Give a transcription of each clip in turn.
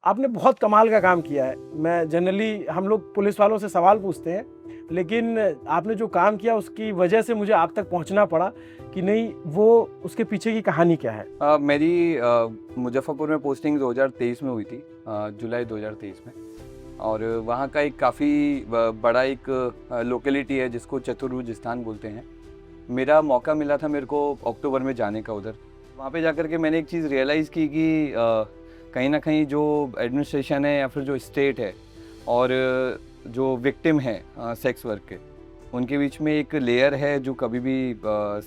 आपने बहुत कमाल का काम किया है। मैं जनरली हम लोग पुलिस वालों से सवाल पूछते हैं, लेकिन आपने जो काम किया उसकी वजह से मुझे आप तक पहुंचना पड़ा कि नहीं, वो उसके पीछे की कहानी क्या है। मेरी मुजफ्फरपुर में पोस्टिंग 2023 में हुई थी, जुलाई 2023 में। और वहाँ का एक काफ़ी बड़ा एक लोकेलिटी है जिसको चतुर्भुज स्थान बोलते हैं। मेरा मौका मिला था मेरे को अक्टूबर में जाने का उधर। वहाँ पे जाकर के मैंने एक चीज़ रियलाइज़ की कि कहीं ना कहीं जो एडमिनिस्ट्रेशन है या फिर जो स्टेट है और जो विक्टिम है सेक्स वर्क के, उनके बीच में एक लेयर है जो कभी भी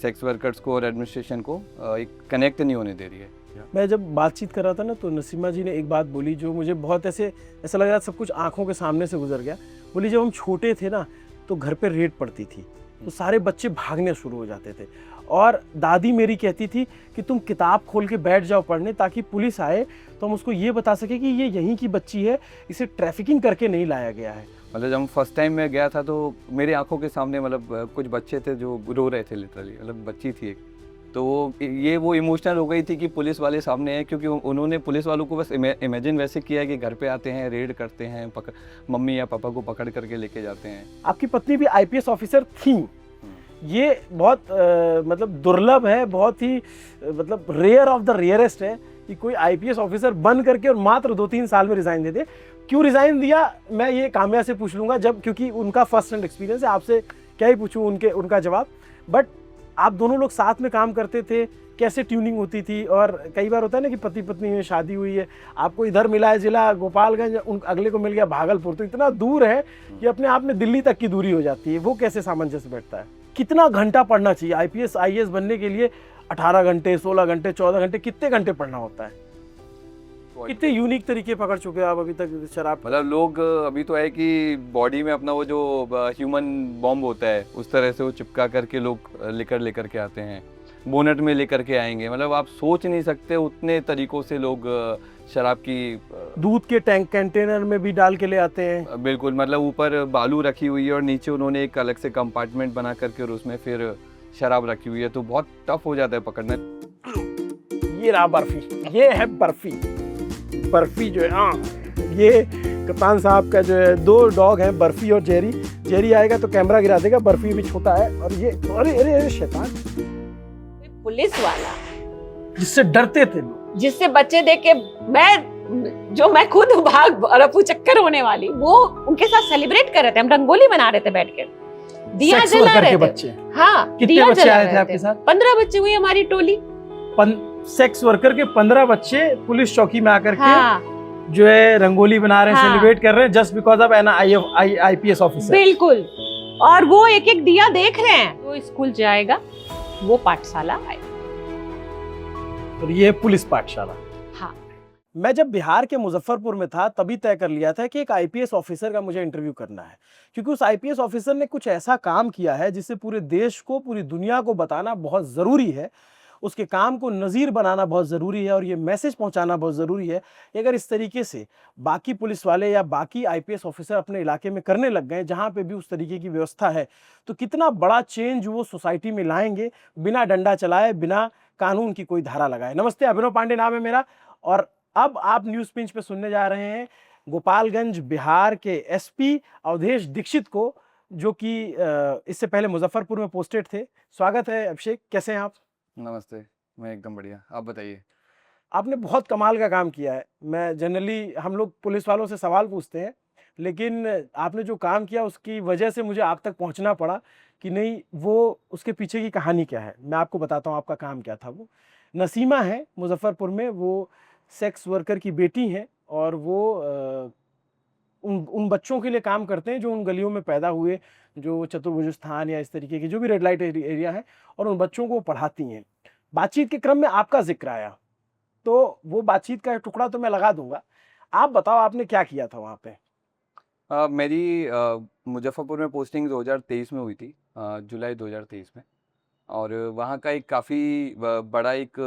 सेक्स वर्कर्स को और एडमिनिस्ट्रेशन को एक कनेक्ट नहीं होने दे रही है। मैं जब बातचीत कर रहा था ना, तो नसीमा जी ने एक बात बोली जो मुझे बहुत ऐसा लग रहा सब कुछ आंखों के सामने से गुजर गया। बोली जब हम छोटे थे ना, तो घर पे रेड पड़ती थी तो सारे बच्चे भागने शुरू हो जाते थे, और दादी मेरी कहती थी कि तुम किताब खोल के बैठ जाओ पढ़ने, ताकि पुलिस आए तो हम उसको ये बता सके कि ये यहीं की बच्ची है, इसे ट्रैफिकिंग करके नहीं लाया गया है। मतलब जब फर्स्ट टाइम मैं गया था तो मेरी आंखों के सामने मतलब कुछ बच्चे थे जो रो रहे थे, लिटरली मतलब बच्ची थी एक। तो वो इमोशनल हो गई थी कि पुलिस वाले सामने हैं, क्योंकि उन्होंने पुलिस वालों को बस इमेजिन वैसे किया कि घर पे आते हैं, रेड करते हैं, मम्मी या पापा को पकड़ करके लेके जाते हैं। आपकी पत्नी भी आईपीएस ऑफिसर थी। ये बहुत मतलब दुर्लभ है, बहुत ही मतलब रेयर ऑफ द रेयरेस्ट है कि कोई आईपीएस ऑफिसर बन करके और मात्र 2-3 साल में रिजाइन दे दे। क्यों रिजाइन दिया, मैं ये काम्या से पूछ लूंगा, जब क्योंकि उनका फर्स्ट हैंड एक्सपीरियंस है। आपसे क्या ही पूछूं उनका जवाब। बट आप दोनों लोग साथ में काम करते थे, कैसे ट्यूनिंग होती थी? और कई बार होता है ना कि पति पत्नी में शादी हुई है, आपको इधर मिला है जिला गोपालगंज, अगले को मिल गया भागलपुर, तो इतना दूर है कि अपने आप में दिल्ली तक की दूरी हो जाती है। वो कैसे सामंजस्य बैठता है? कितना घंटा पढ़ना चाहिए आईपीएस आईएएस बनने के लिए? 18 घंटे, 16 घंटे, 14 घंटे, कितने घंटे पढ़ना होता है? कितने यूनिक तरीके पकड़ चुके हो आप अभी तक शराब? मतलब लोग अभी तो है कि बॉडी में अपना वो जो ह्यूमन बॉम्ब होता है उस तरह से वो चिपका करके लोग लेकर के आते हैं, बोनट में लेकर के आएंगे। मतलब आप सोच नहीं सकते उतने तरीकों से लोग शराब की दूध के टैंक कंटेनर में भी डाल के ले आते हैं। बिल्कुल, मतलब ऊपर बालू रखी हुई है और नीचे उन्होंने एक अलग से कंपार्टमेंट बना करके और उसमें फिर शराब रखी हुई है, तो बहुत टफ हो जाता है पकड़ना। ये रहा बर्फी, ये है बर्फी। बर्फी जो है, हाँ, ये कप्तान साहब का जो है, 2 डॉग हैं, बर्फी और जेरी। जेरी आएगा तो कैमरा गिरा देगा, बर्फी भी छोटा है। और ये अरे अरे अरे शैतान, पुलिस वाला जिससे डरते थे लोग, जिससे बच्चे देख के मैं खुद भाग रफू चक्कर होने वाली, वो उनके साथ सेलिब्रेट कर रहे थे। हम रंगोली बना रहे थे बैठ कर, दिया सेक्स जला वर्कर रहे के थे। बच्चे। हाँ, कितने दिया बच्चे जला आए थे रहे आपके साथ? 15 बच्चे हुई हमारी टोली। सेक्स वर्कर के 15 बच्चे पुलिस चौकी में आकर के हाँ, जो है रंगोली बना रहे हैं, हाँ, सेलिब्रेट कर रहे हैं, just because of N IPS officer. बिल्कुल। और वो एक एक दिया देख रहे हैं। वो स्कूल जाएगा, वो पाठशाला आएगा। और ये पुलिस पाठशाला। हाँ, मैं जब बिहार के मुजफ्फरपुर में था तभी तय कर लिया था कि एक आईपीएस ऑफिसर का मुझे इंटरव्यू करना है, क्योंकि उस आईपीएस ऑफिसर ने कुछ ऐसा काम किया है जिससे पूरे देश को, पूरी दुनिया को बताना बहुत ज़रूरी है। उसके काम को नज़ीर बनाना बहुत ज़रूरी है, और ये मैसेज पहुंचाना बहुत ज़रूरी है कि अगर इस तरीके से बाकी पुलिस वाले या बाकी आईपीएस ऑफिसर अपने इलाके में करने लग गए, जहां पे भी उस तरीके की व्यवस्था है, तो कितना बड़ा चेंज वो सोसाइटी में लाएंगे, बिना डंडा चलाए, बिना कानून की कोई धारा लगाए। नमस्ते, अभिनव पांडे नाम है मेरा, और अब आप न्यूज पिंच पे सुनने जा रहे हैं गोपालगंज बिहार के एसपी अवधेश दीक्षित को, जो कि इससे पहले मुजफ्फरपुर में पोस्टेड थे। स्वागत है अभिषेक, कैसे हैं आप? नमस्ते, मैं एकदम बढ़िया, आप बताइए। आपने बहुत कमाल का काम किया है। मैं जनरली हम लोग पुलिस वालों से सवाल पूछते हैं, लेकिन आपने जो काम किया उसकी वजह से मुझे आप तक पहुंचना पड़ा कि नहीं, वो उसके पीछे की कहानी क्या है। मैं आपको बताता हूँ आपका काम क्या था। वो नसीमा है मुजफ्फरपुर में, वो सेक्स वर्कर की बेटी हैं, और वो उन बच्चों के लिए काम करते हैं जो उन गलियों में पैदा हुए, जो चतुर्भुज स्थान या इस तरीके की जो भी रेड लाइट एरिया है, और उन बच्चों को पढ़ाती हैं। बातचीत के क्रम में आपका जिक्र आया, तो वो बातचीत का टुकड़ा तो मैं लगा दूंगा। आप बताओ आपने क्या किया था वहां पे? मेरी मुजफ्फरपुर में पोस्टिंग 2023 में हुई थी, जुलाई 2023 में। और वहाँ का एक काफ़ी बड़ा एक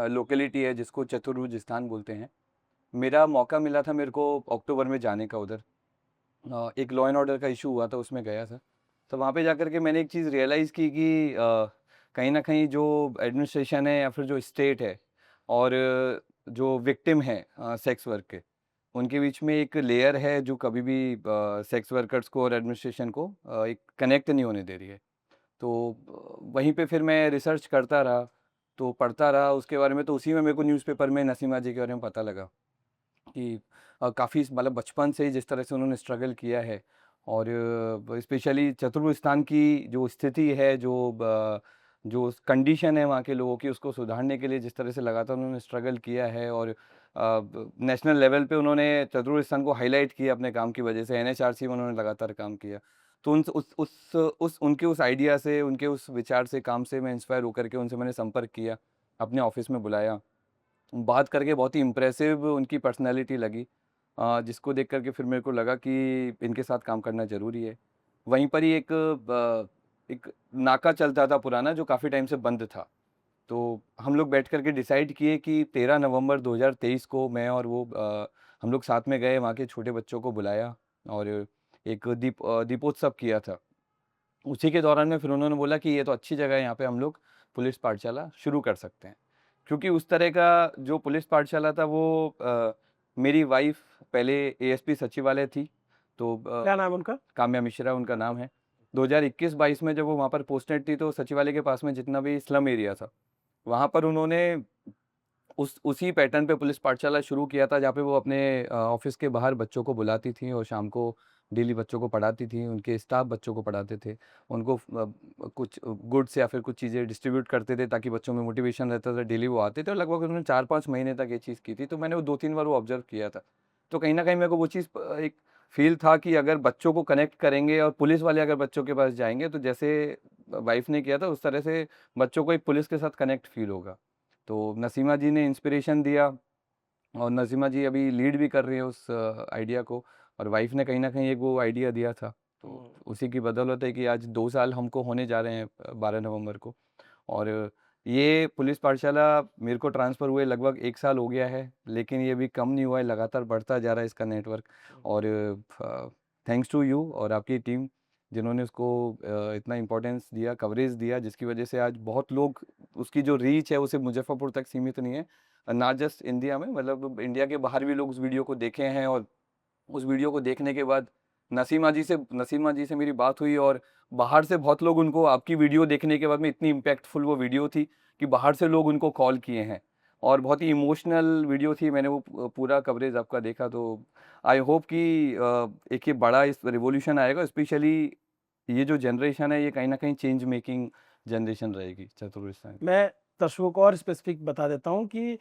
लोकेलिटी है जिसको चतुर्भुज स्थान बोलते हैं। मेरा मौका मिला था मेरे को अक्टूबर में जाने का उधर। एक लॉ एंड ऑर्डर का इशू हुआ था, उसमें गया था। तो वहाँ पे जाकर के मैंने एक चीज़ रियलाइज़ की कि कहीं ना कहीं जो एडमिनिस्ट्रेशन है या फिर जो स्टेट है और जो विक्टिम है सेक्स वर्क के, उनके बीच में एक लेयर है जो कभी भी सेक्स वर्कर्स को और एडमिनिस्ट्रेशन को एक कनेक्ट नहीं होने दे रही है। तो वहीं पे फिर मैं रिसर्च करता रहा, तो पढ़ता रहा उसके बारे में, तो उसी में मेरे को न्यूज़पेपर में नसीमा जी के बारे में पता लगा कि काफ़ी मतलब बचपन से ही जिस तरह से उन्होंने स्ट्रगल किया है, और स्पेशली चतुर्भुजस्तान की जो स्थिति है, जो कंडीशन है वहाँ के लोगों की, उसको सुधारने के लिए जिस तरह से लगातार उन्होंने स्ट्रगल किया है, और नेशनल लेवल पे उन्होंने चतुर्भुजस्तान को हाईलाइट किया अपने काम की वजह से, एनएचआरसी में उन्होंने लगातार काम किया। तो उनके उस आइडिया से, उनके उस विचार से, काम से मैं इंस्पायर होकर के उनसे मैंने संपर्क किया, अपने ऑफिस में बुलाया, बात करके बहुत ही इम्प्रेसिव उनकी पर्सनैलिटी लगी, जिसको देख कर के फिर मेरे को लगा कि इनके साथ काम करना ज़रूरी है। वहीं पर ही एक नाका चलता था पुराना, जो काफ़ी टाइम से बंद था। तो हम लोग बैठ कर के डिसाइड किए कि 13 नवंबर 2023 को मैं और वो हम लोग साथ में गए, वहाँ के छोटे बच्चों को बुलाया और एक दीपोत्सव किया था। उसी के दौरान में फिर उन्होंने बोला कि ये तो अच्छी जगह है, यहाँ पे हम लोग पुलिस पाठशाला शुरू कर सकते हैं। क्योंकि उस तरह का जो पुलिस पाठशाला था वो मेरी वाइफ़ पहले एएसपी सचिवालय थी, तो क्या नाम है उनका? काम्या मिश्रा उनका नाम है। 2021-22 में जब वो वहाँ पर पोस्टेड थी, तो सचिवालय के पास में जितना भी स्लम एरिया था, वहाँ पर उन्होंने उसी पैटर्न पे पुलिस पाठशाला शुरू किया था, जहाँ पे वो अपने ऑफ़िस के बाहर बच्चों को बुलाती थी और शाम को डेली बच्चों को पढ़ाती थी। उनके स्टाफ बच्चों को पढ़ाते थे। उनको कुछ गुड्स या फिर कुछ चीज़ें डिस्ट्रीब्यूट करते थे, ताकि बच्चों में मोटिवेशन रहता था। डेली वो आते थे और लगभग उन्होंने 4-5 महीने तक ये चीज़ की थी। तो मैंने वो 2-3 बार वो ऑब्ज़र्व किया था। तो कहीं न कहीं मेरे को वो चीज़ एक फ़ील था कि अगर बच्चों को कनेक्ट करेंगे और पुलिस वाले अगर बच्चों के पास जाएँगे, तो जैसे वाइफ़ ने किया था, उस तरह से बच्चों को एक पुलिस के साथ कनेक्ट फ़ील होगा। तो नसीमा जी ने इंस्पिरेशन दिया, और नसीमा जी अभी लीड भी कर रही है उस आइडिया को, और वाइफ ने कहीं न कहीं एक वो आइडिया दिया था। तो उसी की बदौलत है कि आज 2 साल हमको होने जा रहे हैं 12 नवंबर को, और ये पुलिस पाठशाला मेरे को ट्रांसफ़र हुए लगभग 1 साल हो गया है, लेकिन ये भी कम नहीं हुआ है, लगातार बढ़ता जा रहा है इसका नेटवर्क। और थैंक्स टू यू और आपकी टीम, जिन्होंने उसको इतना इम्पोर्टेंस दिया, कवरेज दिया, जिसकी वजह से आज बहुत लोग, उसकी जो रीच है वो सिर्फ़ मुज़फ़्फ़रपुर तक सीमित नहीं है, नॉट जस्ट इंडिया में, मतलब इंडिया के बाहर भी लोग उस वीडियो को देखे हैं, और उस वीडियो को देखने के बाद नसीमा जी से मेरी बात हुई, और बाहर से बहुत लोग, उनको आपकी वीडियो देखने के बाद में इतनी इम्पैक्टफुल वो वीडियो थी कि बाहर से लोग उनको कॉल किए हैं, और बहुत ही इमोशनल वीडियो थी। मैंने वो पूरा कवरेज आपका देखा, तो आई होप कि एक ये बड़ा इस रिवॉल्यूशन आएगा, स्पेशली ये जो जनरेशन है, ये कहीं न कहीं चेंज मेकिंग जनरेशन रहेगी चतुर्वेद। मैं दर्शकों को और स्पेसिफिक बता देता हूँ कि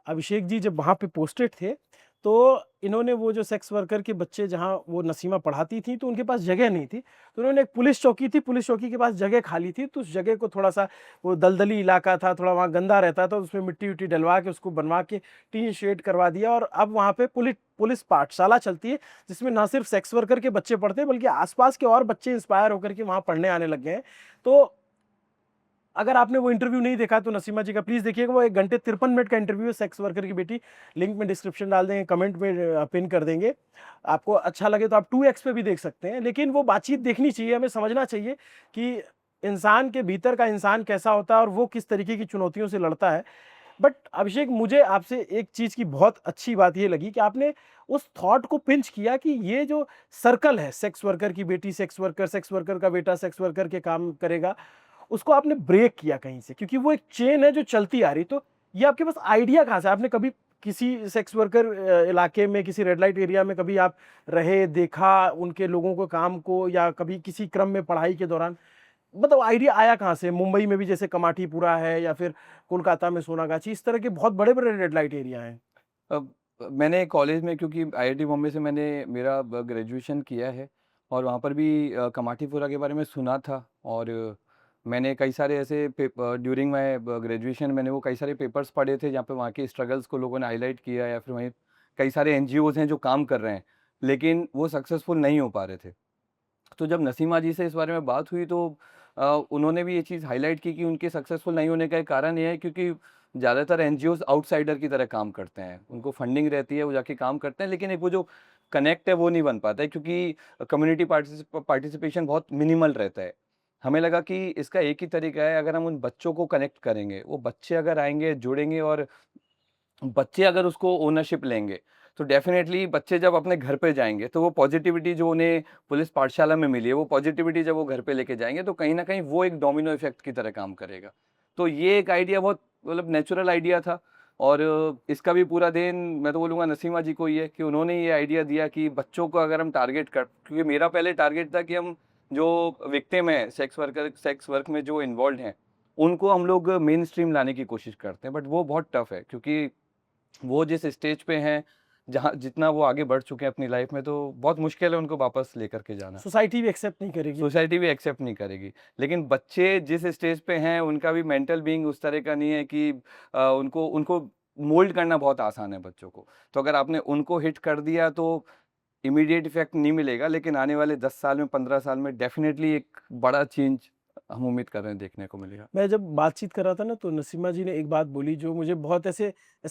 अभिषेक जी जब वहाँ पे पोस्टेड थे, तो इन्होंने वो जो सेक्स वर्कर के बच्चे जहाँ वो नसीमा पढ़ाती थी, तो उनके पास जगह नहीं थी। तो उन्होंने एक पुलिस चौकी थी, पुलिस चौकी के पास जगह खाली थी, तो उस जगह को थोड़ा-सा, वो दलदली इलाका था, थोड़ा वहाँ गंदा रहता था, उसमें मिट्टी-विट्टी डलवा के उसको बनवा के टीन शेड करवा दिया, और अब वहाँ पे पुलिस पाठशाला चलती है, जिसमें ना सिर्फ सेक्स वर्कर के बच्चे पढ़ते हैं, बल्कि आस-पास के और बच्चे इंस्पायर होकर के वहाँ पढ़ने आने लग गए हैं। तो अगर आपने वो इंटरव्यू नहीं देखा, तो नसीमा जी का प्लीज़ देखिएगा। वो 1 घंटे 53 मिनट का इंटरव्यू है, सेक्स वर्कर की बेटी। लिंक में डिस्क्रिप्शन डाल देंगे, कमेंट में पिन कर देंगे। आपको अच्छा लगे तो आप 2x पे भी देख सकते हैं, लेकिन वो बातचीत देखनी चाहिए, हमें समझना चाहिए कि इंसान के भीतर का इंसान कैसा होता है और वो किस तरीके की चुनौतियों से लड़ता है। बट अभिषेक, मुझे आपसे एक चीज़ की बहुत अच्छी बात ये लगी कि आपने उस थॉट को पिंच किया कि ये जो सर्कल है, सेक्स वर्कर की बेटी सेक्स वर्कर का बेटा सेक्स वर्कर के काम करेगा, उसको आपने ब्रेक किया कहीं से, क्योंकि वो एक चेन है जो चलती आ रही। तो ये आपके पास आइडिया कहाँ से? आपने कभी किसी सेक्स वर्कर इलाके में, किसी रेड लाइट एरिया में कभी आप रहे, देखा उनके लोगों को, काम को, या कभी किसी क्रम में पढ़ाई के दौरान, मतलब आइडिया आया कहाँ से? मुंबई में भी जैसे कमाठीपुरा है, या फिर कोलकाता में सोनागाछी, इस तरह के बहुत बड़े-बड़े रेड लाइट एरिया हैं। अब मैंने कॉलेज में, क्योंकि आईआईटी बॉम्बे से मैंने मेरा ग्रेजुएशन किया है, और वहाँ पर भी कमाठीपुरा के बारे में सुना था, और मैंने कई सारे ऐसे पेपर ड्यूरिंग माय ग्रेजुएशन, मैंने वो कई सारे पेपर्स पढ़े थे, जहाँ पे वहाँ के स्ट्रगल्स को लोगों ने हाईलाइट किया, या फिर वहीं कई सारे एनजीओज़ हैं जो काम कर रहे हैं, लेकिन वो सक्सेसफुल नहीं हो पा रहे थे। तो जब नसीमा जी से इस बारे में बात हुई, तो उन्होंने भी ये चीज़ हाईलाइट की कि उनके सक्सेसफुल नहीं होने का एक कारण ये है, क्योंकि ज़्यादातर एनजीओज़ आउटसाइडर की तरह काम करते हैं। उनको फंडिंग रहती है, वो जाके काम करते हैं, लेकिन एक वो जो कनेक्ट है वो नहीं बन पाता है, क्योंकि कम्युनिटी पार्टिसिपेशन बहुत मिनिमल रहता है। हमें लगा कि इसका एक ही तरीका है, अगर हम उन बच्चों को कनेक्ट करेंगे, वो बच्चे अगर आएँगे, जुड़ेंगे, और बच्चे अगर उसको ओनरशिप लेंगे, तो डेफिनेटली बच्चे जब अपने घर पे जाएंगे तो वो पॉजिटिविटी जो उन्हें पुलिस पाठशाला में मिली है, वो पॉजिटिविटी जब वो घर पे लेके जाएंगे तो कहीं ना कहीं वो एक डोमिनो इफेक्ट की तरह काम करेगा। तो ये एक आइडिया बहुत मतलब नेचुरल आइडिया था, और इसका भी पूरा देन मैं तो बोलूँगा नसीमा जी को ही है कि उन्होंने ये आइडिया दिया कि बच्चों को अगर हम टारगेट कर, क्योंकि मेरा पहले टारगेट था कि हम जो विक्टिम है सेक्स वर्क में जो इन्वॉल्व हैं उनको हम लोग मेन स्ट्रीम लाने की कोशिश करते हैं, बट वो बहुत टफ है क्योंकि वो जिस स्टेज पे हैं, जहाँ जितना वो आगे बढ़ चुके हैं अपनी लाइफ में, तो बहुत मुश्किल है उनको वापस लेकर के जाना। सोसाइटी भी एक्सेप्ट नहीं करेगी। सोसाइटी भी एक्सेप्ट नहीं करेगी। लेकिन बच्चे जिस स्टेज पे हैं उनका भी मेंटल बीइंग उस तरह का नहीं है कि उनको उनको मोल्ड करना बहुत आसान है बच्चों को। तो अगर आपने उनको हिट कर दिया तो इमीडिएट इफेक्ट नहीं मिलेगा, लेकिन आने वाले 10 साल में 15 साल में डेफिनेटली एक बड़ा चेंज हम उम्मीद कर रहे हैं देखने को मिलेगा। मैं जब बातचीत कर रहा था ना तो नसीमा जी ने एक बात बोली जो मुझे बहुत ऐसा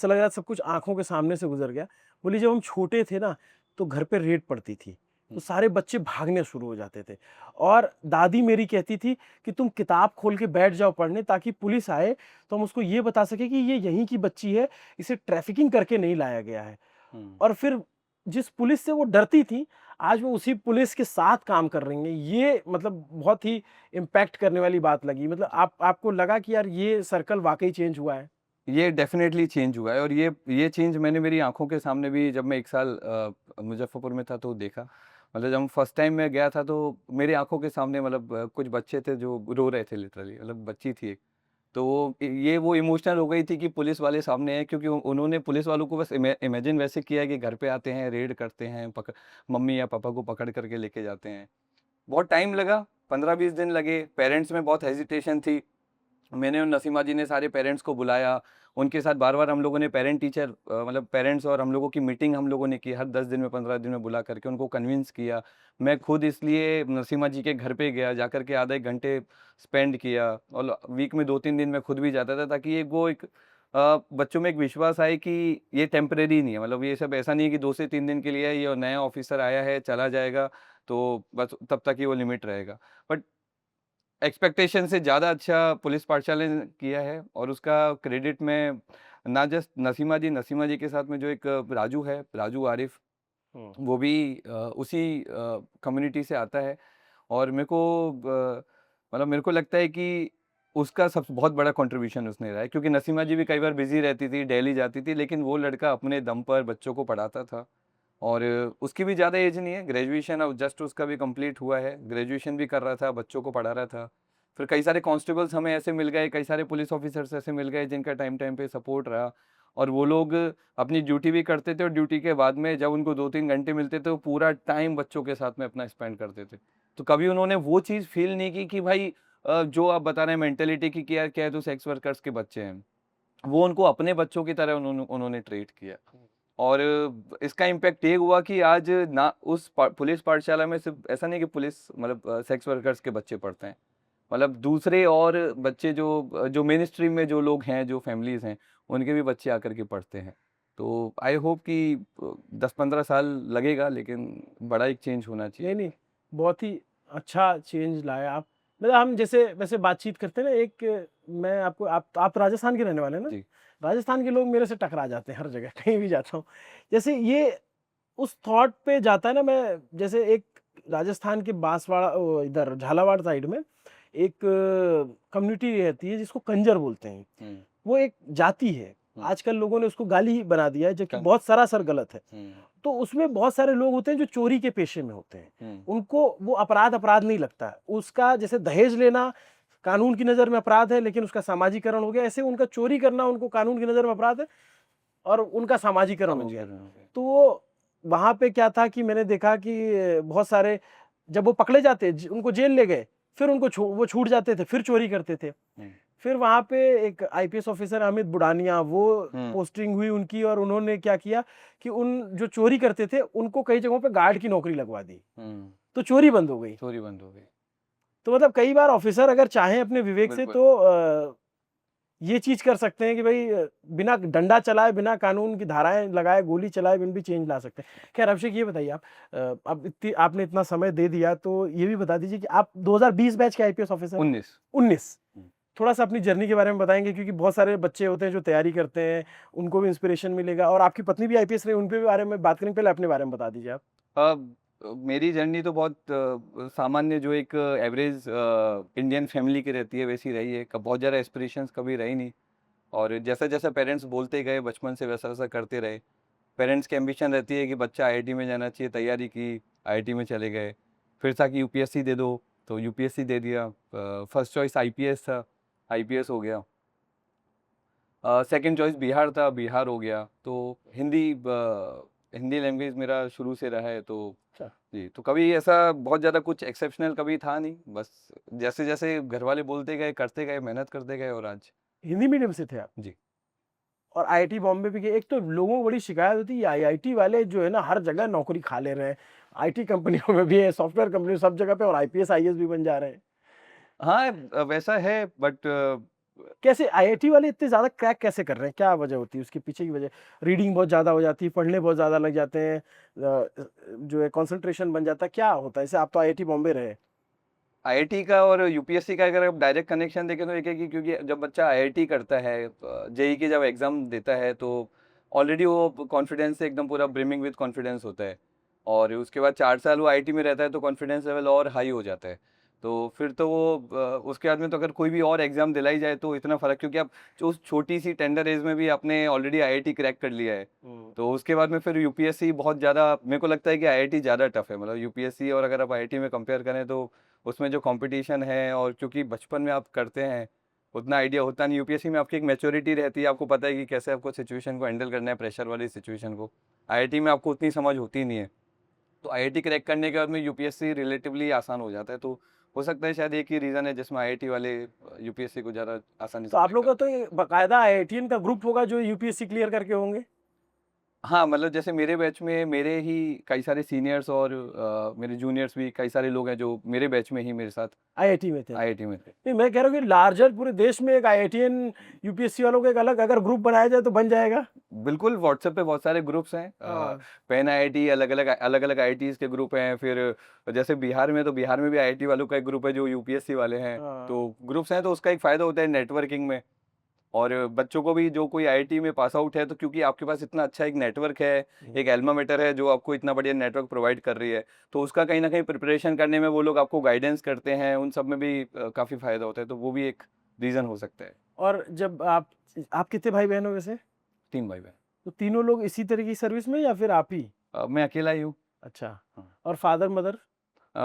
लग रहा था सब कुछ आंखों के सामने से गुजर गया। बोली जब हम छोटे थे ना तो घर पे रेड पड़ती थी तो सारे बच्चे भागने शुरू हो जाते थे और दादी मेरी कहती थी कि तुम किताब खोल के बैठ जाओ पढ़ने ताकि पुलिस आए तो हम उसको ये बता सके कि ये यहीं की बच्ची है, इसे ट्रैफिकिंग करके नहीं लाया गया है। और फिर जिस पुलिस से वो डरती थी आज वो उसी पुलिस के साथ काम कर रही हैं। ये मतलब बहुत ही इम्पैक्ट करने वाली बात लगी। मतलब आपको लगा कि यार ये सर्कल वाकई चेंज हुआ है? ये डेफिनेटली चेंज हुआ है, और ये चेंज मैंने मेरी आंखों के सामने भी जब मैं 1 साल मुजफ्फरपुर में था तो देखा। मतलब जब फर्स्ट टाइम मैं गया था तो मेरी आंखों के सामने मतलब कुछ बच्चे थे जो रो रहे थे लिटरली, मतलब बच्ची थी एक। तो वो इमोशनल हो गई थी कि पुलिस वाले सामने हैं, क्योंकि उन्होंने पुलिस वालों को बस इमेजिन वैसे किया कि घर पे आते हैं, रेड करते हैं, मम्मी या पापा को पकड़ करके लेके जाते हैं। बहुत टाइम लगा, 15-20 दिन लगे, पेरेंट्स में बहुत हेजिटेशन थी। मैंने और नसीमा जी ने सारे पेरेंट्स को बुलाया, उनके साथ बार-बार हम लोगों ने पेरेंट टीचर मतलब पेरेंट्स और हम लोगों की मीटिंग हम लोगों ने की, हर 10 दिन में 15 दिन में बुला करके उनको कन्विंस किया। मैं खुद इसलिए नसीमा जी के घर पे गया, जाकर के आधे 1 घंटे स्पेंड किया, और वीक में 2-3 दिन मैं खुद भी जाता था ताकि एक बच्चों में एक विश्वास आए कि ये टेम्परेरी नहीं है। मतलब ये सब ऐसा नहीं है कि 2 से 3 दिन के लिए है, ये नया ऑफिसर आया है, चला जाएगा, तो बस तब तक ही वो लिमिट रहेगा। बट एक्सपेक्टेशन से ज़्यादा अच्छा पुलिस पाठशाला ने किया है, और उसका क्रेडिट मैं ना जस्ट नसीमा जी के साथ में जो एक राजू है, राजू आरिफ, वो भी उसी कम्युनिटी से आता है, और मेरे को लगता है कि उसका सबसे बहुत बड़ा कंट्रीब्यूशन उसने रहा है, क्योंकि नसीमा जी भी कई बार बिजी रहती थी, दिल्ली जाती थी, लेकिन वो लड़का अपने दम पर बच्चों को पढ़ाता था। और उसकी भी ज़्यादा एज नहीं है, ग्रेजुएशन अब जस्ट उसका भी कंप्लीट हुआ है, ग्रेजुएशन भी कर रहा था, बच्चों को पढ़ा रहा था। फिर कई सारे कांस्टेबल्स हमें ऐसे मिल गए, कई सारे पुलिस ऑफिसर्स ऐसे मिल गए जिनका टाइम टाइम पे सपोर्ट रहा, और वो लोग अपनी ड्यूटी भी करते थे, और ड्यूटी के बाद में जब उनको 2-3 घंटे मिलते थे वो पूरा टाइम बच्चों के साथ में अपना स्पेंड करते थे। तो कभी उन्होंने वो चीज़ फील नहीं की कि भाई जो आप बता रहे हैं मेंटेलिटी की, क्या क्या है तो सेक्स वर्कर्स के बच्चे हैं, वो उनको अपने बच्चों की तरह उन्होंने ट्रीट किया। और इसका इम्पैक्ट ये हुआ कि आज ना उस पुलिस पाठशाला में सिर्फ ऐसा नहीं कि पुलिस मतलब सेक्स वर्कर्स के बच्चे पढ़ते हैं, मतलब दूसरे और बच्चे जो मेन स्ट्रीम में जो लोग हैं, जो फैमिलीज हैं, उनके भी बच्चे आकर के पढ़ते हैं। तो आई होप कि 10-15 साल लगेगा, लेकिन बड़ा एक चेंज होना चाहिए। नहीं, बहुत ही अच्छा चेंज लाया आप। मतलब हम जैसे वैसे बातचीत करते हैं ना, एक मैं आपको आप राजस्थान के रहने वाले हैं ना? जी। राजस्थान के लोग मेरे से टकरा जाते हैं हर जगह, कहीं भी जाता हूँ। जैसे ये उस थॉट पे जाता है ना, मैं जैसे एक राजस्थान के बांसवाड़ा इधर झालावाड़ साइड में एक कम्युनिटी रहती है जिसको कंजर बोलते हैं। वो एक जाति है। आजकल लोगों ने उसको गाली ही बना दिया है, जो कि बहुत सरासर गलत है। तो उसमें बहुत सारे लोग होते हैं जो चोरी के पेशे में होते हैं, उनको वो अपराध नहीं लगता है। उसका जैसे दहेज लेना कानून की नज़र में अपराध है, लेकिन उसका सामाजिकरण हो गया, ऐसे उनका चोरी करना उनको कानून की नज़र में अपराध है और उनका सामाजिकरण हो गया। तो वहाँ पे क्या था कि मैंने देखा कि बहुत सारे जब वो पकड़े जाते उनको जेल ले गए, फिर उनको वो छूट जाते थे, फिर चोरी करते थे। फिर वहाँ पे एक आईपीएस ऑफिसर अमित बुडानिया, वो पोस्टिंग हुई उनकी, और उन्होंने क्या किया कि उन जो चोरी करते थे उनको कई जगहों पे गार्ड की नौकरी लगवा दी, तो चोरी बंद हो गई। तो मतलब कई बार ऑफिसर अगर चाहें अपने विवेक से तो ये चीज कर सकते हैं कि भाई बिना डंडा चलाए, बिना कानून की धाराएं लगाए, गोली चलाए बिन भी चेंज ला सकते हैं। खैर अभिषेक, ये बताइए आप अब आपने इतना समय दे दिया तो ये भी बता दीजिए कि आप 2020 बैच के आईपीएस ऑफिसर? 19। थोड़ा सा अपनी जर्नी के बारे में बताएंगे, क्योंकि बहुत सारे बच्चे होते हैं जो तैयारी करते हैं, उनको भी इंस्पिरेशन मिलेगा। और आपकी पत्नी भी आईपीएस रही, उनके भी बारे में बात करेंगे, पहले अपने बारे में बता दीजिए आप। मेरी जर्नी तो बहुत सामान्य, जो एक एवरेज इंडियन फैमिली की रहती है वैसी रही है। बहुत ज़्यादा एस्पिरेशंस कभी रही नहीं, और जैसा जैसा पेरेंट्स बोलते गए बचपन से वैसा वैसा करते रहे। पेरेंट्स की एम्बिशन रहती है कि बच्चा आईआईटी में जाना चाहिए, तैयारी की, आईआईटी में चले गए। फिर था कि यूपीएससी दे दो, तो यूपीएससी दे दिया। फर्स्ट चॉइस आईपीएस था, आईपीएस हो गया। सेकंड चॉइस बिहार था, बिहार हो गया। तो हिंदी लैंग्वेज मेरा शुरू से रहा है, तो अच्छा। जी, तो कभी ऐसा बहुत ज़्यादा कुछ एक्सेप्शनल कभी था नहीं। बस जैसे जैसे घर वाले बोलते गए, करते गए, मेहनत करते गए, और आज हिंदी मीडियम से थे आप? जी। और आईआईटी बॉम्बे भी गए। एक तो लोगों को बड़ी शिकायत होती है, आईआईटी वाले जो है ना हर जगह नौकरी खा ले रहे हैं, आईटी कंपनियों में भी है, सॉफ्टवेयर कंपनी सब जगह पे, और आईपीएस आईएएस भी बन जा रहे हैं। हाँ, वैसा है, बट कैसे आईआईटी वाले इतने ज्यादा क्रैक कैसे कर रहे हैं, क्या वजह होती है उसके पीछे की वजह? रीडिंग बहुत ज्यादा हो जाती है, पढ़ने बहुत ज्यादा लग जाते हैं, जो है कंसंट्रेशन बन जाता है, क्या होता है? जैसे आप तो आईआईटी बॉम्बे रहे। आईआईटी का और यूपीएससी का अगर आप डायरेक्ट कनेक्शन देखें तो एक है कि क्योंकि जब बच्चा आईआईटी करता है, जेई की जब एग्ज़ाम देता है, तो ऑलरेडी वो कॉन्फिडेंस से एकदम पूरा ब्रिमिंग विद कॉन्फिडेंस होता है। और उसके बाद 4 साल वो आईआईटी में रहता है, तो कॉन्फिडेंस लेवल और हाई हो जाता है। तो फिर तो वो उसके बाद में तो अगर कोई भी और एग्ज़ाम दिलाई जाए तो इतना फ़र्क, क्योंकि आप जो उस छोटी सी टेंडर एज में भी आपने ऑलरेडी आईआईटी क्रैक कर लिया है। तो उसके बाद में फिर यूपीएससी बहुत ज़्यादा, मेरे को लगता है कि आईआईटी ज़्यादा टफ है। मतलब यूपीएससी और अगर आप आईआईटी में कंपेयर करें तो उसमें जो कंपटीशन है, और क्योंकि बचपन में आप करते हैं, उतना आइडिया होता नहीं। यूपीएससी में आपकी एक मैच्योरिटी रहती है, आपको पता है कि कैसे आपको सिचुएशन को हैंडल करना है, प्रेशर वाली सिचुएशन को। आईआईटी में आपको उतनी समझ होती नहीं है। तो आईआईटी क्रैक करने के बाद में यूपीएससी रिलेटिवली आसान हो जाता है। तो हो सकता है शायद एक ही रीज़न है जिसमें आईआईटी वाले यूपीएससी को ज़्यादा आसानी तो से आप क्रैक लोग का करते तो हैं। ये बाकायदा आईआईटीएन का ग्रुप होगा जो यूपीएससी क्लियर करके होंगे? हाँ, मतलब जैसे मेरे बैच में मेरे ही कई सारे सीनियर्स और मेरे जूनियर्स भी कई सारे लोग हैं जो मेरे बैच में ही मेरे साथ आईआईटी में थे? आईआईटी में थे। नहीं, मैं कह रहा हूँ कि लार्जर पूरे देश में एक आईआईटीएन यूपीएससी वालों का एक अलग अगर ग्रुप बनाया जाए तो बन जाएगा। बिल्कुल, व्हाट्सएप पे बहुत सारे ग्रुप्स हैं। हाँ। पेन आईआईटी, अलग-अलग आईआईटीज़ के ग्रुप हैं। फिर जैसे बिहार में, तो बिहार में भी आईआईटी वालों का एक ग्रुप है जो यूपीएससी वाले हैं। हाँ। तो ग्रुप्स हैं, तो उसका एक फ़ायदा होता है नेटवर्किंग में। और बच्चों को भी, जो कोई आईआईटी में पास आउट है, तो क्योंकि आपके पास इतना अच्छा एक नेटवर्क है, एक अल्मा मैटर है जो आपको इतना बढ़िया नेटवर्क प्रोवाइड कर रही है, तो उसका कहीं न कहीं प्रिपरेशन करने में वो लोग आपको गाइडेंस करते हैं, उन सब में भी काफ़ी फ़ायदा होता है। तो वो भी एक रीज़न हो सकता है। और जब आप कितने भाई बहन हो वैसे? 3 भाई-बहन। तो तीनों लोग इसी तरह की सर्विस में या फिर आप ही? मैं अकेला ही हूँ। अच्छा। हाँ। और फादर मदर?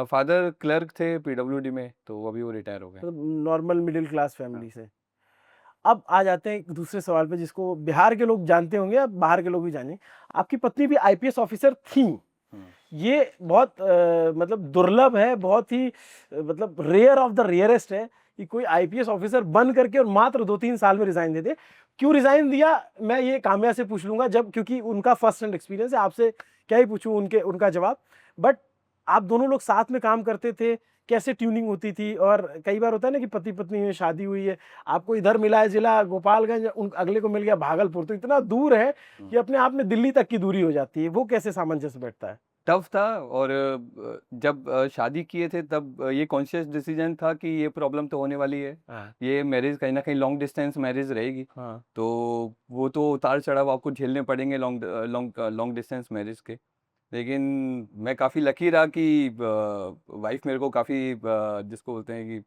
फादर क्लर्क थे पीडब्ल्यूडी में, तो अभी वो रिटायर हो गए। मतलब नॉर्मल मिडिल क्लास हाँ। फैमिली से। अब आ जाते हैं एक दूसरे सवाल पे जिसको बिहार के लोग जानते होंगे, अब बाहर के लोग भी जानेंगे। आपकी पत्नी भी आईपीएस ऑफिसर थी। हुँ। ये बहुत मतलब दुर्लभ है, बहुत ही मतलब रेयर ऑफ द रेयरेस्ट है कि कोई आईपीएस ऑफिसर बन करके और मात्र 2-3 साल में रिजाइन दे दे। क्यों रिजाइन दिया, मैं ये काम्या से पूछ लूंगा, जब क्योंकि उनका फर्स्ट हैंड एक्सपीरियंस है। आपसे क्या ही पूछूं उनका जवाब। बट आप दोनों लोग साथ में काम करते थे, कैसे ट्यूनिंग होती थी? और कई बार होता है ना कि पति पत्नी में शादी हुई है, आपको इधर मिला है जिला गोपालगंज, अगले को मिल गया भागलपुर, तो इतना दूर है कि अपने आप में दिल्ली तक की दूरी हो जाती है। वो कैसे सामंजस्य बैठता है? टफ था। और जब शादी किए थे तब ये कॉन्शियस डिसीजन था कि ये प्रॉब्लम तो होने वाली है। हाँ। ये मैरिज कहीं न कहीं लॉन्ग डिस्टेंस मैरिज रहेगी। हाँ। तो वो तो उतार-चढ़ाव आपको झेलने पड़ेंगे लॉन्ग डिस्टेंस मैरिज के। लेकिन मैं काफ़ी लकी रहा कि वाइफ़ मेरे को काफ़ी जिसको बोलते हैं कि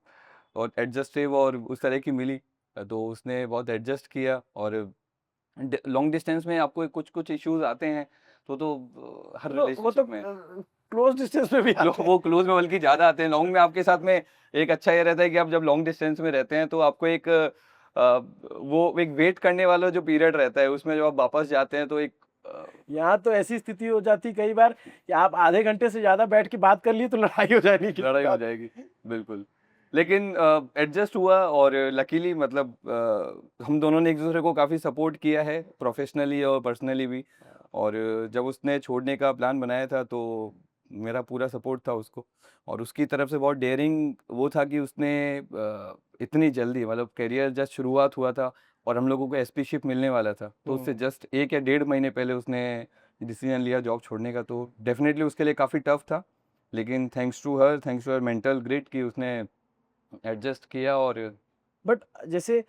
और एडजस्टिव और उस तरह की मिली। तो उसने बहुत एडजस्ट किया। और लॉन्ग डिस्टेंस में आपको कुछ इश्यूज़ आते हैं, हर वो तो रिलेशनशिप में क्लोज डिस्टेंस में भी आते हैं। वो क्लोज में बल्कि ज़्यादा आते हैं। लॉन्ग में आपके साथ में एक अच्छा ये रहता है कि आप जब लॉन्ग डिस्टेंस में रहते हैं तो आपको वो एक वेट करने वाला जो पीरियड रहता है, उसमें जब आप वापस जाते हैं तो यहाँ तो ऐसी स्थिति हो जाती कई बार कि आप आधे घंटे से ज्यादा बैठ के बात कर लिए तो लड़ाई हो जाएगी कि लड़ाई हो जाएगी। बिल्कुल। लेकिन एडजस्ट हुआ। और लकीली मतलब हम दोनों ने एक दूसरे को काफ़ी सपोर्ट किया है, प्रोफेशनली और पर्सनली भी। और जब उसने छोड़ने का प्लान बनाया था तो मेरा पूरा सपोर्ट था उसको। और उसकी तरफ से बहुत डेयरिंग वो था कि उसने इतनी जल्दी, मतलब करियर जस्ट शुरुआत हुआ था और हम लोगों को एसपी शिप मिलने वाला था, तो उससे जस्ट 1 या 1.5 महीने पहले उसने डिसीजन लिया जॉब छोड़ने का। तो डेफिनेटली उसके लिए काफ़ी टफ था, लेकिन thanks to her mental grit कि उसने एडजस्ट किया और बट जैसे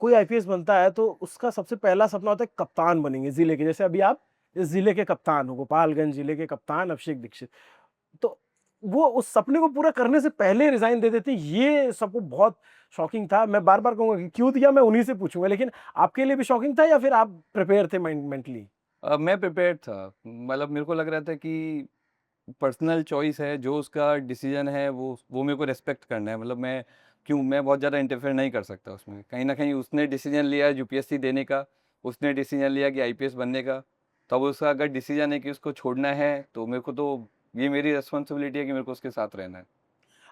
कोई आईपीएस बनता है तो उसका सबसे पहला सपना होता है कप्तान बनेंगे जिले के, जैसे अभी आप इस जिले के कप्तान हो, गोपालगंज जिले के कप्तान अभिषेक दीक्षित। तो वो उस सपने को पूरा करने से पहले रिजाइन दे देते, ये सबको बहुत शॉकिंग था। मैं बार बार कहूंगा कि क्यों दिया, मैं उन्हीं से पूछूंगा, लेकिन आपके लिए भी शॉकिंग था या फिर आप प्रिपेयर थे मेंटली? मैं प्रिपेयर्ड था, मतलब मेरे को लग रहा था कि पर्सनल चॉइस है, जो उसका डिसीजन है वो मेरे को रेस्पेक्ट करना है। मतलब मैं बहुत ज़्यादा इंटरफेयर नहीं कर सकता उसमें। कहीं ना कहीं उसने डिसीजन लिया यूपीएससी देने का, उसने डिसीजन लिया कि आईपीएस बनने का, तब उसका अगर डिसीजन है कि उसको छोड़ना है तो मेरे को तो ये मेरी रिस्पॉन्सिबिलिटी है कि मेरे को उसके साथ रहना है।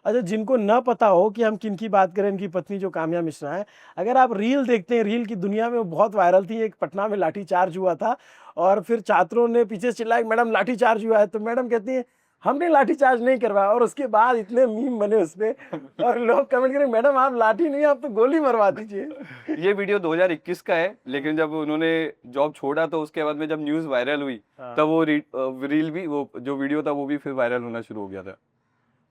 अच्छा, जिनको ना पता हो कि हम किन की बात करें, इनकी पत्नी जो काम्या मिश्रा है, अगर आप रील देखते हैं, रील की दुनिया में वो बहुत वायरल थी। एक पटना में लाठीचार्ज हुआ था और फिर छात्रों ने पीछे से चिल्लाया मैडम लाठीचार्ज हुआ है, तो मैडम कहती है हमने लाठीचार्ज नहीं करवाया, और उसके बाद इतने मीम बने उस पे और लोग कमेंट करें मैडम आप लाठी नहीं, आप तो गोली मरवा दीजिए। ये वीडियो 2021 का है, लेकिन जब उन्होंने जॉब छोड़ा तो उसके बाद में जब न्यूज़ वायरल हुई हाँ। तब वो रील भी, वो जो वीडियो था वो भी फिर वायरल होना शुरू हो गया था।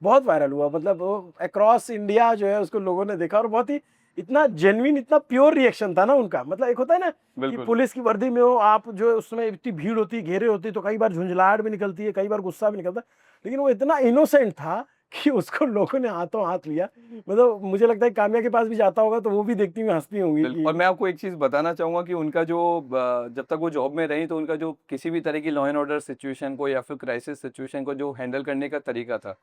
बहुत वायरल हुआ, मतलब वो अक्रॉस इंडिया जो है उसको लोगों ने देखा, और बहुत ही इतना जेन्युइन, इतना प्योर रिएक्शन था ना उनका। मतलब एक होता है ना कि बिल्कुल। पुलिस की वर्दी में हो आप, जो उस समय इतनी भीड़ होती है, घेरे होती है, तो कई बार झुंझलाहट भी निकलती है, कई बार गुस्सा भी निकलता है, लेकिन वो इतना इनोसेंट था कि उसको लोगों ने हाथों हाथ लिया। मतलब मुझे लगता है काम्या के पास भी जाता होगा तो वो भी देखती हुई हंसती होंगी बिल्कुल। और कि मैं आपको एक चीज़ बताना चाहूँगा कि उनका जो जब तक वो जॉब में रही तो उनका जो किसी भी तरह की लॉ एंड ऑर्डर सिचुएशन को या फिर क्राइसिस सिचुएशन को जो हैंडल करने का तरीका था,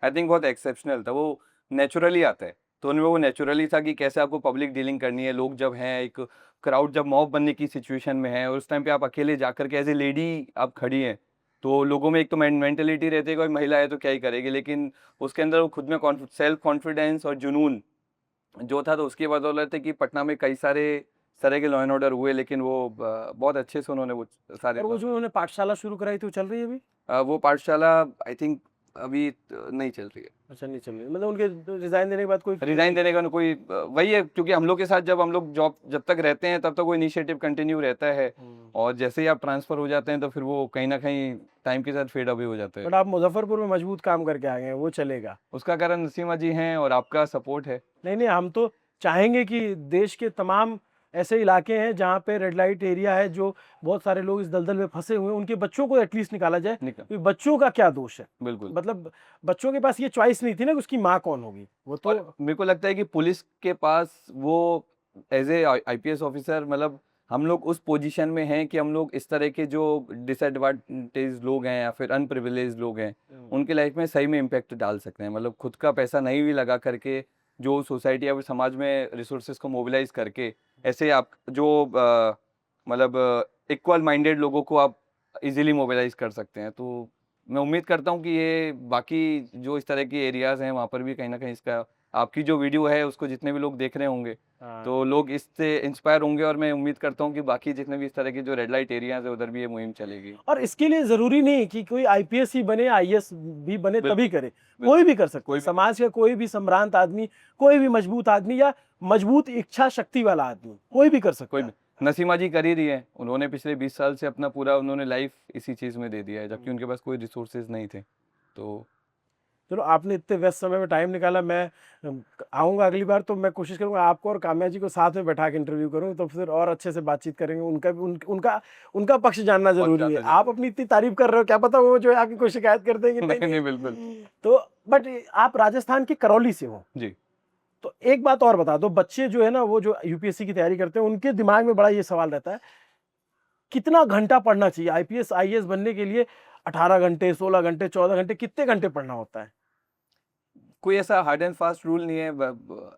आई थिंक बहुत एक्सेप्शनल था। वो नेचुरली आता है, तो उनमें वो नेचुरली था कि कैसे आपको पब्लिक डीलिंग करनी है। लोग जब हैं, एक क्राउड जब मॉब बनने की सिचुएशन में है और उस टाइम पे आप अकेले जाकर के एज ए लेडी आप खड़ी हैं, तो लोगों में एक तो मेंटेलिटी रहती है कोई महिला है तो क्या ही करेगी, लेकिन उसके अंदर वो खुद में सेल्फ कॉन्फिडेंस और जुनून जो था, तो उसकी बदौलत है कि पटना में कई सारे इस तरह के लॉ एंड ऑर्डर हुए, लेकिन वो बहुत अच्छे से उन्होंने वो सारे और वो जो उन्होंने पाठशाला शुरू कराई थी वो चल रही है अभी? वो पाठशाला आई थिंक अभी नहीं चल रही है। अच्छा, नहीं चल रही, मतलब उनके रिजाइन देने के बाद कोई रिजाइन देने का कोई वही है, क्योंकि हम लोग के साथ जब हम लोग जब तक रहते हैं तब तक वो इनिशिएटिव कंटिन्यू रहता है, और जैसे ही आप ट्रांसफर हो जाते हैं तो फिर वो कहीं ना कहीं टाइम के साथ फेड अवे हो जाता है। बट आप मुजफ्फरपुर में मजबूत काम करके आ गए हैं, वो चलेगा? उसका कारण नसीमा जी हैं और आपका सपोर्ट है। नहीं नहीं, हम तो चाहेंगे कि देश के तमाम ऐसे इलाके हैं जहाँ पे रेड लाइट एरिया है, जो बहुत सारे लोग इस दलदल में फंसे हुए हैं, उनके बच्चों को एटलीस्ट निकाला जाए। क्योंकि बच्चों का क्या दोष है? बिल्कुल। मतलब बच्चों के पास ये चॉइस नहीं थी ना कि उसकी माँ कौन होगी, वो तो और मेरे को लगता है कि पुलिस के पास वो एज ए आईपीएस ऑफिसर, मतलब हम लोग उस पोजीशन में हैं कि हम लोग इस तरह के जो डिसएडवांटेज लोग हैं या फिर अनप्रिविलेज लोग हैं उनके लाइफ में सही में इम्पैक्ट डाल सकते हैं। मतलब खुद का पैसा नहीं भी लगा करके जो सोसाइटी या फिर समाज में रिसोर्सेज को मोबिलाइज करके ऐसे आप जो मतलब इक्वल माइंडेड लोगों को आप इजीली मोबिलाइज कर सकते हैं। तो मैं उम्मीद करता हूँ कि ये बाकी जो इस तरह के एरियाज हैं वहाँ पर भी कहीं ना कहीं इसका, आपकी जो वीडियो है उसको जितने भी लोग देख रहे होंगे तो लोग इससे इंस्पायर होंगे, और मैं उम्मीद करता हूँ कि बाकी जितने भी इस तरह के जो रेड लाइट एरियाज है उधर भी ये मुहिम चलेगी। और इसके लिए जरूरी नहीं कि कोई आईपीएस ही बने, आईएएस भी बने तभी करे, कोई भी कर सकता है। समाज का कोई भी संभ्रांत आदमी, कोई भी मजबूत आदमी या मजबूत इच्छा शक्ति वाला आदमी, कोई भी कर सकता है। नसीमा जी कर ही रही है, उन्होंने पिछले 20 साल से अपना पूरा उन्होंने लाइफ इसी चीज़ में दे दिया है, जबकि उनके पास कोई रिसोर्सेज नहीं थे। तो चलो, आपने इतने व्यस्त समय में टाइम निकाला। मैं आऊँगा अगली बार तो मैं कोशिश करूँगा आपको और काम्या जी को साथ में बैठा के इंटरव्यू करूँ, तो फिर और अच्छे से बातचीत करेंगे। उनका भी उनका पक्ष जानना जरूरी है। आप अपनी इतनी तारीफ कर रहे हो, क्या पता वो जो है आपकी कोई शिकायत कर देंगे। नहीं, बिल्कुल। तो बट आप राजस्थान के करौली से हो जी। तो एक बात और बता दो, बच्चे जो है ना वो जो यूपीएससी की तैयारी करते हैं उनके दिमाग में बड़ा ये सवाल रहता है, कितना घंटा पढ़ना चाहिए आईपीएस आईएएस बनने के लिए? 18 घंटे, 16 घंटे, 14 घंटे, कितने घंटे पढ़ना होता है? कोई ऐसा हार्ड एंड फास्ट रूल नहीं है,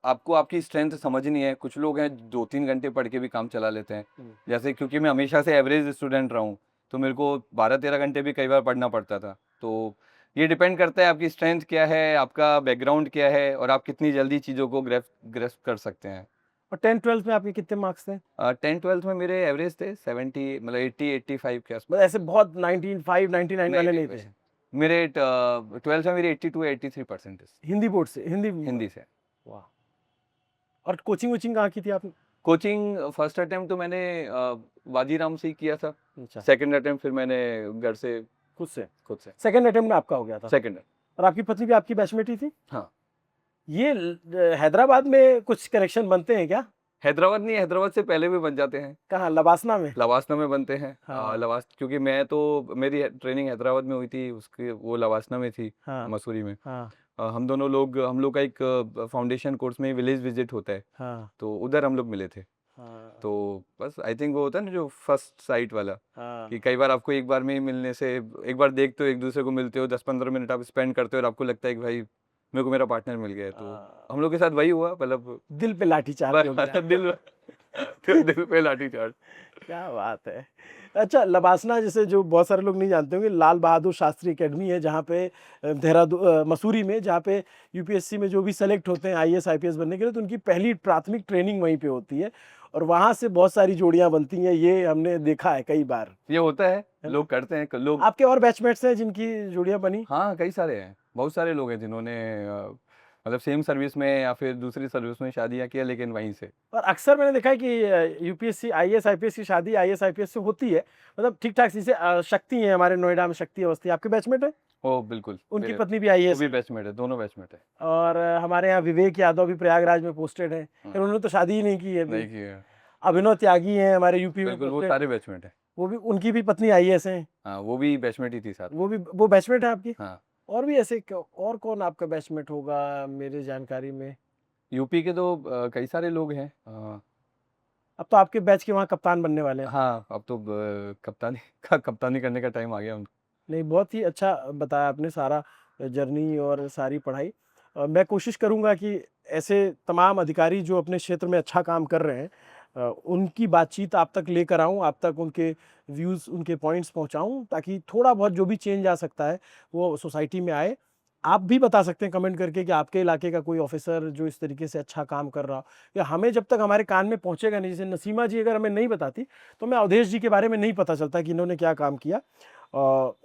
आपको आपकी स्ट्रेंथ समझनी है। कुछ लोग हैं 2-3 घंटे पढ़ के भी काम चला लेते हैं, जैसे क्योंकि मैं हमेशा से एवरेज स्टूडेंट रहा हूँ तो मेरे को 12-13 घंटे भी कई बार पढ़ना पड़ता था। तो ये डिपेंड करता है आपकी स्ट्रेंथ क्या है, आपका बैकग्राउंड क्या है, और आप कितनी जल्दी चीज़ों को ग्रेस्प कर सकते हैं। और 10th 12th में आपके कितने मार्क्स थे? 10th-12th में मेरे एवरेज थे 70, मतलब 80-85 के आसपास। मतलब ऐसे बहुत 95 99 वाले नहीं थे? मेरे 12th में मेरी 82-83% हिंदी बोर्ड से? हिंदी से। वाह। और कोचिंग वोचिंग कहाँ की थी आपने? कोचिंग फर्स्ट अटेम्प्ट तो मैंने वाजीराम से ही किया था। अच्छा, सेकंड अटेम्प्ट फिर मैंने घर से खुद से? खुद से। सेकंड अटेम्प्ट में आपका हो गया था? सेकंड। और आपकी पत्नी भी आपकी बैचमेट ही थी? हाँ। ये हैदराबाद में कुछ कनेक्शन बनते हैं क्या? हैदराबाद नहीं, हैदराबाद से पहले भी बन जाते हैं, कहाँ, लबासना में? लवासना में बनते हैं। हाँ। लवास क्योंकि मैं तो मेरी ट्रेनिंग हैदराबाद में हुई थी, उसके वो लवासना में थी, हाँ मसूरी में। हाँ हम लोग का एक फाउंडेशन कोर्स में विलेज विजिट होता है, हाँ तो उधर हम लोग मिले थे। हाँ तो बस आई थिंक वो होता है ना जो फर्स्ट साइट वाला, हाँ कि कई बार आपको एक बार में ही मिलने से, एक बार देखते हो, एक दूसरे को मिलते हो, 10-15 मिनट आप स्पेंड करते हो और आपको लगता है कि भाई मेरे को मेरा पार्टनर मिल गया है। तो हाँ। हम लोग के साथ वही हुआ, मतलब दिल पे लाठी चार्ज हो गया। दिल दिल पे लाठी चार्ज। क्या बात है। अच्छा, लबासना जैसे जो बहुत सारे लोग नहीं जानते होंगे, लाल बहादुर शास्त्री एकेडमी है जहाँ पे देहरादून मसूरी में, जहाँ पे यूपीएससी में जो भी सेलेक्ट होते हैं आईएएस आईपीएस बनने के लिए, तो उनकी पहली प्राथमिक ट्रेनिंग वहीं पे होती है और वहाँ से बहुत सारी जोड़ियाँ बनती हैं। ये हमने देखा है कई बार। ये होता है, ना? लोग करते हैं लोग। आपके और बैचमेट्स हैं जिनकी जोड़ियाँ बनी? हाँ, कई सारे हैं, बहुत सारे लोग हैं जिन्होंने मतलब सेम सर्विस में या फिर दूसरी सर्विस में शादियाँ किया, लेकिन वहीं से। और अक्सर मैंने देखा है कि यूपीएससी आईएएस आईपीएस की शादी आईएएस आईपीएस से होती है, मतलब ठीक ठाक। जैसे शक्ति है हमारे नोएडा में, शक्ति अवस्थी आपके बैचमेट है? ओ बिल्कुल, उनकी मेरे पत्नी भी वो आईएएस भी है। बैचमेट है, दोनों बैचमेट है। और हमारे यहाँ विवेक यादव भी प्रयागराज में पोस्टेड है, फिर उन्होंने तो शादी ही नहीं की है अभी। नहीं किया, अभिनव त्यागी हैं हमारे यूपी में बिल्कुल वो पोस्टेड, सारे बैचमेट है। वो भी, उनकी भी पत्नी आईएएस हैं। हाँ, वो भी बैचमेट ही थी साथ। वो बैचमेट है आपकी? हाँ, और भी ऐसे और कौन आपका बैचमेट होगा मेरे जानकारी में? यूपी के तो कई सारे लोग हैं। अब तो आपके बैच के वहाँ कप्तान बनने वाले हैं। हाँ, अब तो कप्तानी करने का टाइम आ गया उनका। नहीं, बहुत ही अच्छा बताया आपने सारा जर्नी और सारी पढ़ाई। मैं कोशिश करूंगा कि ऐसे तमाम अधिकारी जो अपने क्षेत्र में अच्छा काम कर रहे हैं, उनकी बातचीत आप तक लेकर आऊं, आप तक उनके व्यूज़, उनके पॉइंट्स पहुंचाऊं, ताकि थोड़ा बहुत जो भी चेंज आ सकता है वो सोसाइटी में आए। आप भी बता सकते हैं कमेंट करके कि आपके इलाके का कोई ऑफिसर जो इस तरीके से अच्छा काम कर रहा हो, या हमें जब तक हमारे कान में पहुंचेगा नहीं, जैसे नसीमा जी अगर हमें नहीं बताती तो मैं अवधेश जी के बारे में नहीं पता चलता कि इन्होंने क्या काम किया।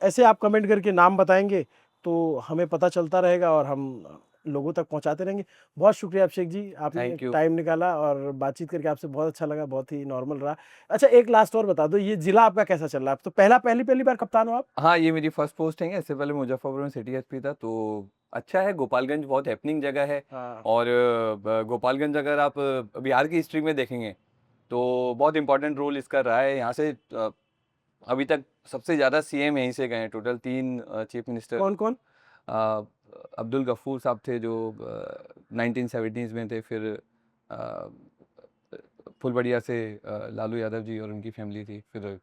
ऐसे आप कमेंट करके नाम बताएंगे तो हमें पता चलता रहेगा और हम लोगों तक पहुंचाते रहेंगे। बहुत शुक्रिया अभिषेक जी, आपने थैंक यू। टाइम निकाला और बातचीत करके आपसे बहुत अच्छा लगा, बहुत ही नॉर्मल रहा। अच्छा, एक लास्ट और बता दो, ये जिला आपका कैसा चल रहा है? तो पहली बार कप्तान हो आप? हाँ, ये मेरी फर्स्ट पोस्टिंग है, इससे पहले मुजफ्फरपुर में सिटी एसपी था। तो अच्छा है, गोपालगंज बहुत हैपनिंग जगह है। हाँ और गोपालगंज अगर आप बिहार की हिस्ट्री में देखेंगे तो बहुत इंपॉर्टेंट रोल इसका रहा है। यहाँ से अभी तक सबसे ज़्यादा सीएम यहीं से गए हैं, टोटल 3 चीफ मिनिस्टर। कौन कौन? अब्दुल गफूर साहब थे जो 1970s में थे, फिर फुलबड़िया से लालू यादव जी और उनकी फैमिली थी, फिर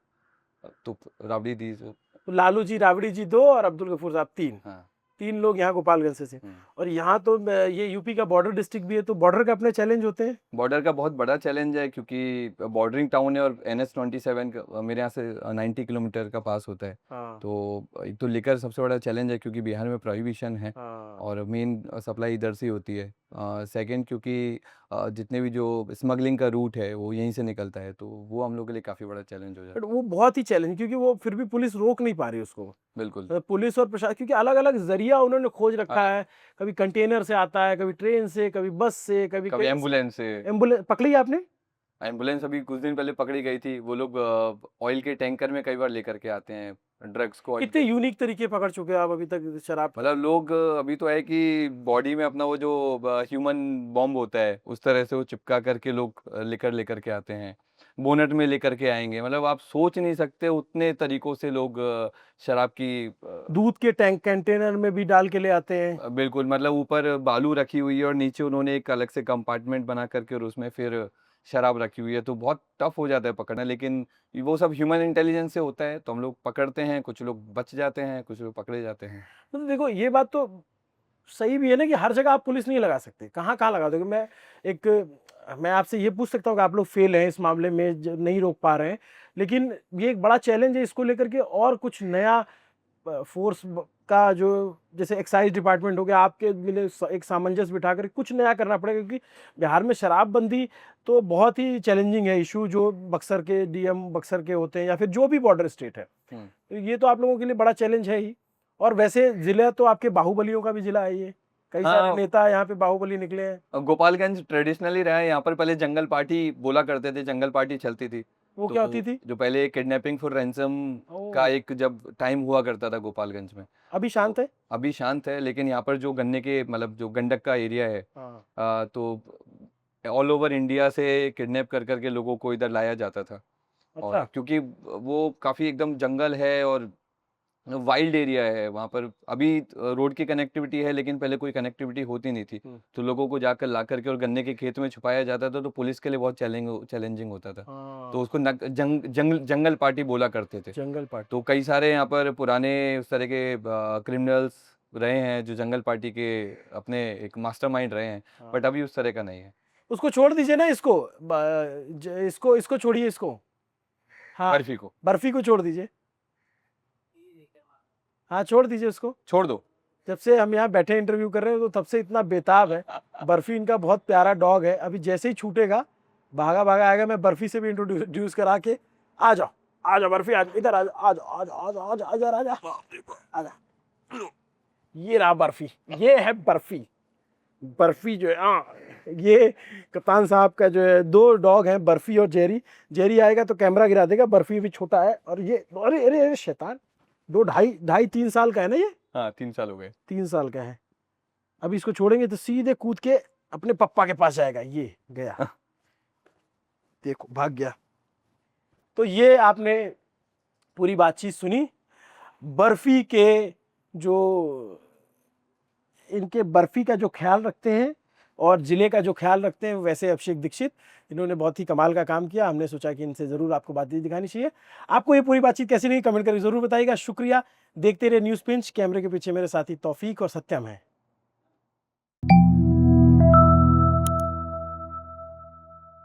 तो राबड़ी दी। तो लालू जी, राबड़ी जी 2 और अब्दुल गफूर साहब 3। हाँ। 3 लोग यहाँ गोपालगंज से थे। और यहाँ तो ये यूपी का बॉर्डर डिस्ट्रिक्ट भी है, तो बॉर्डर का अपने चैलेंज होते हैं। बॉर्डर का बहुत बड़ा चैलेंज है, क्योंकि बॉर्डरिंग टाउन है और NH-27 मेरे यहाँ से 90 किलोमीटर का पास होता है। हाँ तो एक तो लेकर सबसे बड़ा चैलेंज है, क्योंकि बिहार में प्रोहिबिशन है हाँ और मेन सप्लाई इधर से ही होती है। सेकंड, क्योंकि जितने भी जो स्मगलिंग का रूट है वो यहीं से निकलता है, तो वो हम लोग के लिए काफ़ी बड़ा चैलेंज हो जाता बट वो बहुत ही चैलेंज, क्योंकि वो फिर भी पुलिस रोक नहीं पा रही उसको। है। बिल्कुल। पुलिस और प्रशासन, क्योंकि अलग अलग जरिया उन्होंने खोज रखा है, कभी कंटेनर से आता है, कभी ट्रेन से, कभी बस से, कभी कभी एम्बुलेंस से। एम्बुलेंस पकड़ी आपने? एम्बुलेंस अभी कुछ दिन पहले पकड़ी गई थी। वो लोग ऑयल के टैंकर में कई बार लेकर के आते हैं ड्रग्स को। कितने यूनिक तरीके पकड़ चुके हो आप अभी तक शराब? मतलब लोग अभी तो है कि बॉडी में अपना वो जो ह्यूमन बॉम्ब होता है उस तरह से वो चिपका करके लोग लेकर के आते हैं, बोनट में लेकर के आएंगे। मतलब आप सोच नहीं सकते उतने तरीकों से लोग शराब की दूध के टैंक कंटेनर में भी डाल के ले आते हैं। बिल्कुल, मतलब ऊपर बालू रखी हुई है और नीचे उन्होंने एक अलग से कंपार्टमेंट बना करके और उसमें फिर शराब रखी हुई है। तो बहुत टफ हो जाता है पकड़ना, लेकिन वो सब ह्यूमन इंटेलिजेंस से होता है। तो हम लोग पकड़ते हैं, कुछ लोग बच जाते हैं, कुछ लोग पकड़े जाते हैं। तो देखो, ये बात तो सही भी है ना कि हर जगह आप पुलिस नहीं लगा सकते, कहाँ कहाँ लगा दोगे? मैं आपसे ये पूछ सकता हूँ कि आप लोग फेल हैं इस मामले में, नहीं रोक पा रहे हैं, लेकिन ये एक बड़ा चैलेंज है इसको लेकर के। और कुछ नया फोर्स का, जो जैसे एक्साइज डिपार्टमेंट हो गया, आपके मिले एक सामंजस्य बिठा कर कुछ नया करना पड़ेगा, क्योंकि बिहार में शराबबंदी तो बहुत ही चैलेंजिंग है इशू, जो बक्सर के डीएम बक्सर के होते हैं या फिर जो भी बॉर्डर स्टेट है। तो ये तो आप लोगों के लिए बड़ा चैलेंज है ही। और वैसे जिला तो आपके बाहुबलियों का भी जिला है ये, कई सारे नेता यहाँ पे बाहुबली निकले हैं। गोपालगंज ट्रेडिशनली रहा है, यहाँ पर पहले जंगल पार्टी बोला करते थे, जंगल पार्टी चलती थी। वो क्या होती थी? जो पहले किडनैपिंग फॉर रैंसम ओह, का एक जब टाइम हुआ करता था गोपालगंज में। अभी शांत है? अभी शांत है, लेकिन यहाँ पर जो गन्ने के मतलब जो गंडक का एरिया है, हाँ, तो ऑल ओवर इंडिया से किडनैप कर करके लोगों को इधर लाया जाता था। और अच्छा। क्योंकि वो काफ़ी एकदम जंगल है और वाइल्ड एरिया है वहाँ पर। अभी रोड की कनेक्टिविटी है, लेकिन पहले कोई कनेक्टिविटी होती नहीं थी। तो लोगों को जाकर ला करके और गन्ने के खेत में छुपाया जाता था, तो पुलिस के लिए बहुत चैलेंजिंग होता था। हाँ, तो उसको जंगल पार्टी बोला करते थे। जंगल पार्टी। तो कई सारे यहाँ पर पुराने उस तरह के क्रिमिनल्स रहे हैं जो जंगल पार्टी के अपने एक मास्टरमाइंड रहे हैं, हाँ। बट अभी उस तरह का नहीं है। उसको छोड़ दीजिए ना, इसको इसको छोड़िए इसको। हाँ, बर्फी को बर्फी को छोड़ दीजिए। हाँ, छोड़ दीजिए उसको। छोड़ दो। जब से हम यहाँ बैठे इंटरव्यू कर रहे हैं तो तब से इतना बेताब है। बर्फी इनका बहुत प्यारा डॉग है, अभी जैसे ही छूटेगा भागा भागा आएगा। मैं बर्फी से भी इंट्रोड्यूस करा के, आ जाओ आ जाओ बर्फी, आ इधर आ जाओ आ जाओ आ जाओ आ जाओ आ जाओ आ जाओ आ जाओ। ये रहा बर्फी, ये है बर्फी। बर्फी जो है, हाँ, ये कप्तान साहब का जो है, दो डॉग हैं, बर्फी और जेरी। जेरी आएगा तो कैमरा गिरा देगा, बर्फी भी छोटा है। और ये अरे अरे अरे शैतान, दो ढाई 3 साल का है ना ये? हाँ, 3 साल हो गए। 3 साल का है। अभी इसको छोड़ेंगे तो सीधे कूद के अपने पप्पा के पास जाएगा। ये गया, देखो भाग गया। तो ये आपने पूरी बातचीत सुनी। बर्फी के जो इनके बर्फी का जो ख्याल रखते हैं और जिले का जो ख्याल रखते हैं, वैसे अभिषेक दीक्षित, इन्होंने बहुत ही कमाल का काम किया। हमने सोचा कि इनसे ज़रूर आपको बातचीत दिखानी चाहिए। आपको ये पूरी बातचीत कैसी लगी कमेंट करके ज़रूर बताइएगा। शुक्रिया। देखते रहे न्यूज़ पिंच। कैमरे के पीछे मेरे साथी तौफीक और सत्यम है।